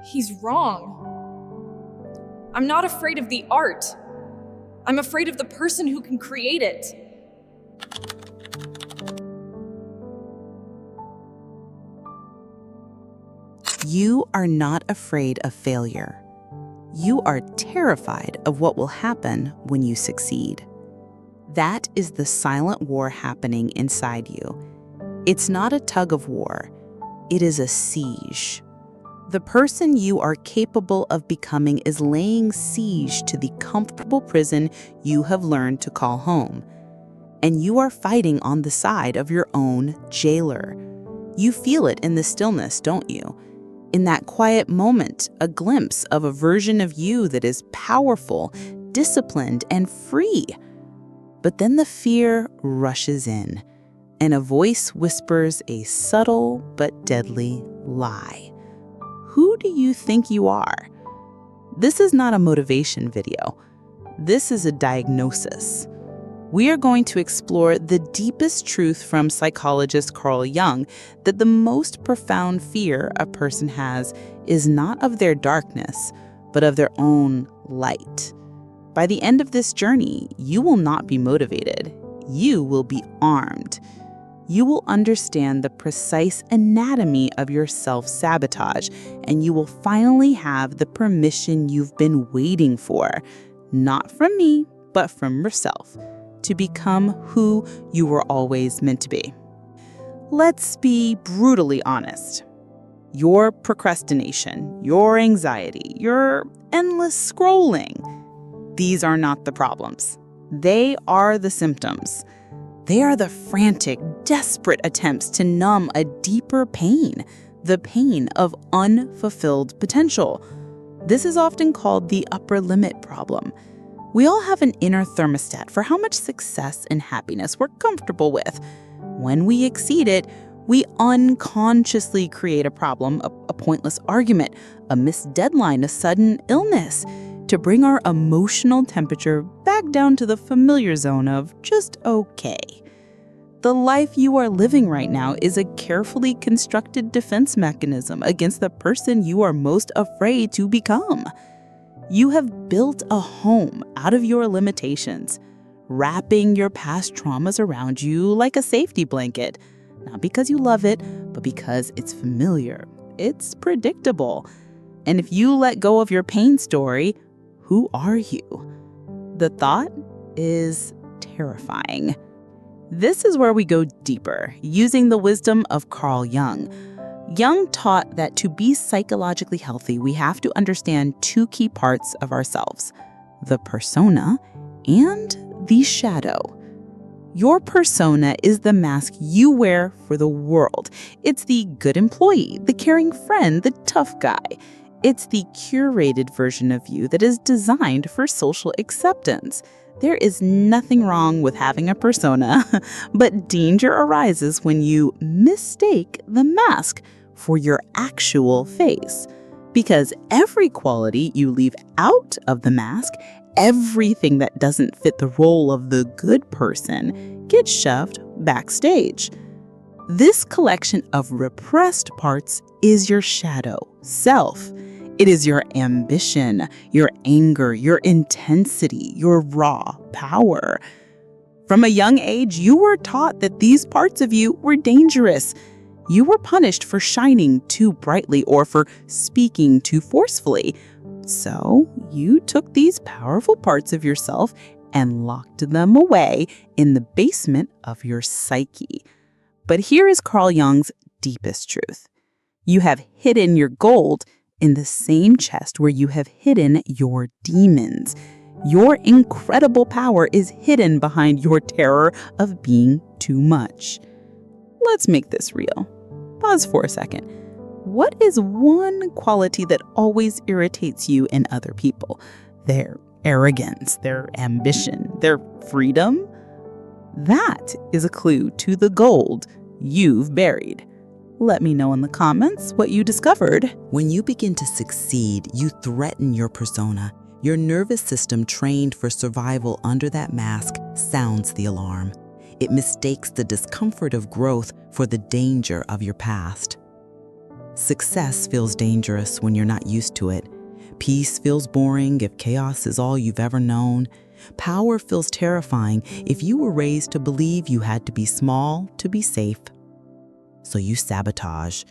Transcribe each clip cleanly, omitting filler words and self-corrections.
He's wrong. I'm not afraid of the art. I'm afraid of the person who can create it. You are not afraid of failure. You are terrified of what will happen when you succeed. That is the silent war happening inside you. It's not a tug of war. It is a siege. The person you are capable of becoming is laying siege to the comfortable prison you have learned to call home. And you are fighting on the side of your own jailer. You feel it in the stillness, don't you? In that quiet moment, a glimpse of a version of you that is powerful, disciplined, and free. But then the fear rushes in, and a voice whispers a subtle but deadly lie. Who do you think you are? This is not a motivation video. This is a diagnosis. We are going to explore the deepest truth from psychologist Carl Jung that the most profound fear a person has is not of their darkness, but of their own light. By the end of this journey, you will not be motivated. You will be armed. You will understand the precise anatomy of your self-sabotage, and you will finally have the permission you've been waiting for, not from me, but from yourself, to become who you were always meant to be. Let's be brutally honest. Your procrastination, your anxiety, your endless scrolling, these are not the problems. They are the symptoms. They are the frantic, desperate attempts to numb a deeper pain, the pain of unfulfilled potential. This is often called the upper limit problem. We all have an inner thermostat for how much success and happiness we're comfortable with. When we exceed it, we unconsciously create a problem, a pointless argument, a missed deadline, a sudden illness, to bring our emotional temperature back down to the familiar zone of just okay. The life you are living right now is a carefully constructed defense mechanism against the person you are most afraid to become. You have built a home out of your limitations, wrapping your past traumas around you like a safety blanket, not because you love it, but because it's familiar. It's predictable. And if you let go of your pain story, who are you? The thought is terrifying. This is where we go deeper, using the wisdom of Carl Jung. Jung taught that to be psychologically healthy, we have to understand two key parts of ourselves: the persona and the shadow. Your persona is the mask you wear for the world. It's the good employee, the caring friend, the tough guy. It's the curated version of you that is designed for social acceptance. There is nothing wrong with having a persona, but danger arises when you mistake the mask for your actual face. Because every quality you leave out of the mask, everything that doesn't fit the role of the good person, gets shoved backstage. This collection of repressed parts is your shadow self. It is your ambition, your anger, your intensity, your raw power. From a young age, you were taught that these parts of you were dangerous. You were punished for shining too brightly or for speaking too forcefully. So you took these powerful parts of yourself and locked them away in the basement of your psyche. But here is Carl Jung's deepest truth. You have hidden your gold in the same chest where you have hidden your demons. Your incredible power is hidden behind your terror of being too much. Let's make this real. Pause for a second. What is one quality that always irritates you in other people? Their arrogance, their ambition, their freedom? That is a clue to the gold you've buried. Let me know in the comments what you discovered. When you begin to succeed, you threaten your persona. Your nervous system, trained for survival under that mask, sounds the alarm. It mistakes the discomfort of growth for the danger of your past. Success feels dangerous when you're not used to it. Peace feels boring if chaos is all you've ever known. Power feels terrifying if you were raised to believe you had to be small to be safe. So you sabotage.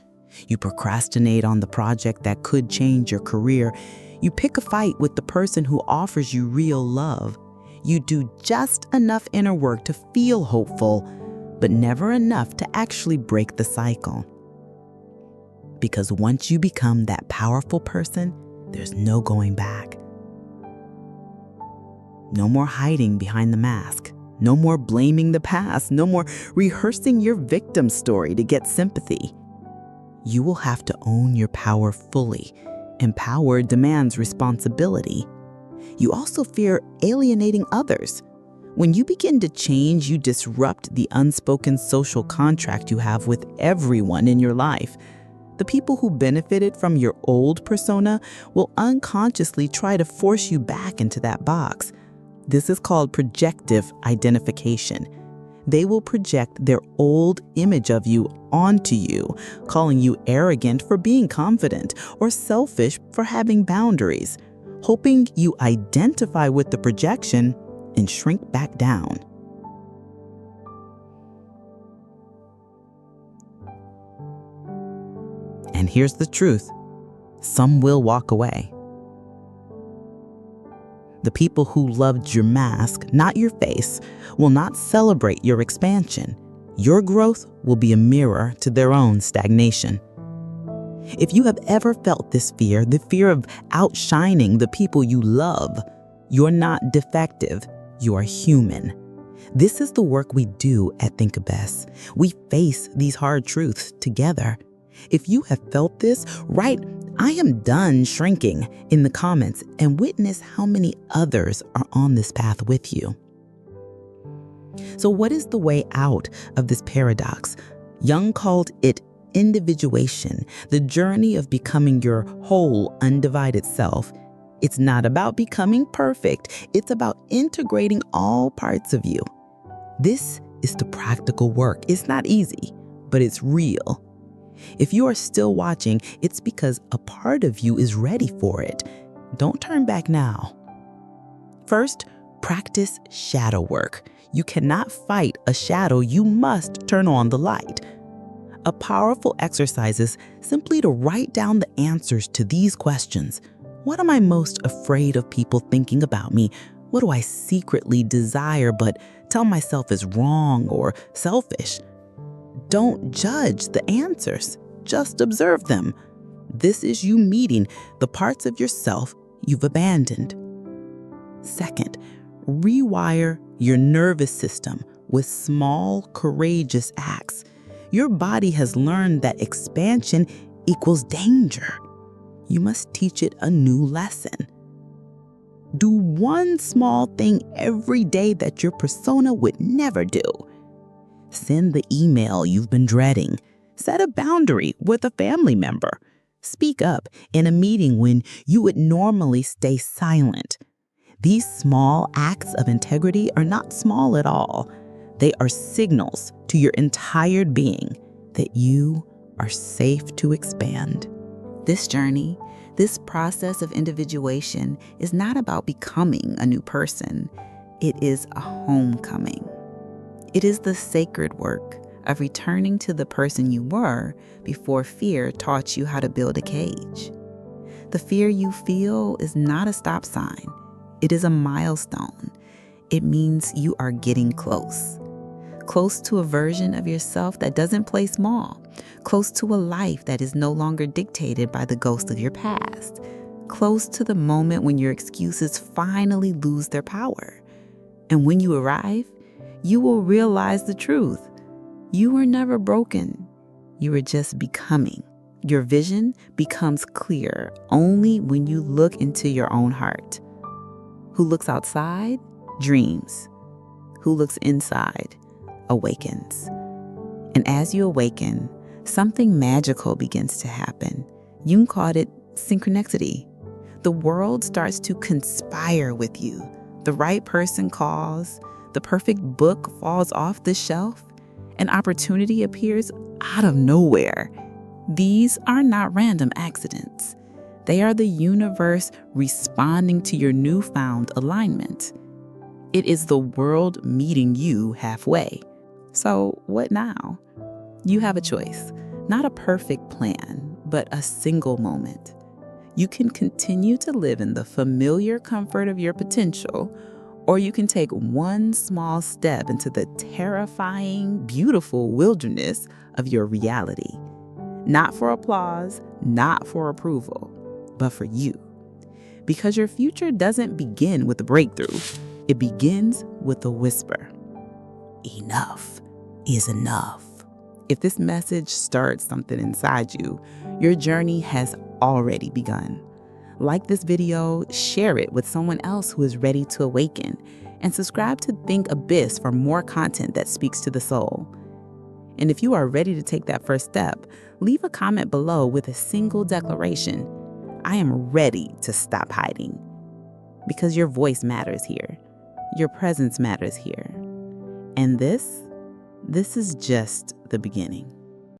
You procrastinate on the project that could change your career. You pick a fight with the person who offers you real love. You do just enough inner work to feel hopeful, but never enough to actually break the cycle. Because once you become that powerful person, there's no going back. No more hiding behind the mask. No more blaming the past. No more rehearsing your victim story to get sympathy. You will have to own your power fully, and power demands responsibility. You also fear alienating others. When you begin to change, you disrupt the unspoken social contract you have with everyone in your life. The people who benefited from your old persona will unconsciously try to force you back into that box. This is called projective identification. They will project their old image of you onto you, calling you arrogant for being confident or selfish for having boundaries, hoping you identify with the projection and shrink back down. And here's the truth. Some will walk away. The people who loved your mask, not your face, will not celebrate your expansion. Your growth will be a mirror to their own stagnation. If you have ever felt this fear, the fear of outshining the people you love, you're not defective, you are human. This is the work we do at Think Best. We face these hard truths together. If you have felt this, write, "I am done shrinking" in the comments and witness how many others are on this path with you. So what is the way out of this paradox? Jung called it individuation, the journey of becoming your whole, undivided self. It's not about becoming perfect. It's about integrating all parts of you. This is the practical work. It's not easy, but it's real. If you are still watching, it's because a part of you is ready for it. Don't turn back now. First, practice shadow work. You cannot fight a shadow. You must turn on the light. A powerful exercise is simply to write down the answers to these questions. What am I most afraid of people thinking about me? What do I secretly desire but tell myself is wrong or selfish? Don't judge the answers, just observe them. This is you meeting the parts of yourself you've abandoned. Second, rewire your nervous system with small, courageous acts. Your body has learned that expansion equals danger. You must teach it a new lesson. Do one small thing every day that your persona would never do. Send the email you've been dreading. Set a boundary with a family member. Speak up in a meeting when you would normally stay silent. These small acts of integrity are not small at all. They are signals to your entire being that you are safe to expand. This journey, this process of individuation is not about becoming a new person. It is a homecoming. It is the sacred work of returning to the person you were before fear taught you how to build a cage. The fear you feel is not a stop sign. It is a milestone. It means you are getting close. Close to a version of yourself that doesn't play small. Close to a life that is no longer dictated by the ghost of your past. Close to the moment when your excuses finally lose their power. And when you arrive, you will realize the truth. You were never broken. You were just becoming. Your vision becomes clear only when you look into your own heart. Who looks outside, dreams. Who looks inside, awakens. And as you awaken, something magical begins to happen. Jung called it synchronicity. The world starts to conspire with you. The right person calls, the perfect book falls off the shelf, an opportunity appears out of nowhere. These are not random accidents. They are the universe responding to your newfound alignment. It is the world meeting you halfway. So what now? You have a choice, not a perfect plan, but a single moment. You can continue to live in the familiar comfort of your potential, or you can take one small step into the terrifying, beautiful wilderness of your reality. Not for applause, not for approval, but for you. Because your future doesn't begin with a breakthrough. It begins with a whisper. Enough is enough. If this message stirred something inside you, your journey has already begun. Like this video, share it with someone else who is ready to awaken, and subscribe to Think Abyss for more content that speaks to the soul. And if you are ready to take that first step, leave a comment below with a single declaration. I am ready to stop hiding. Because your voice matters here. Your presence matters here. And this is just the beginning.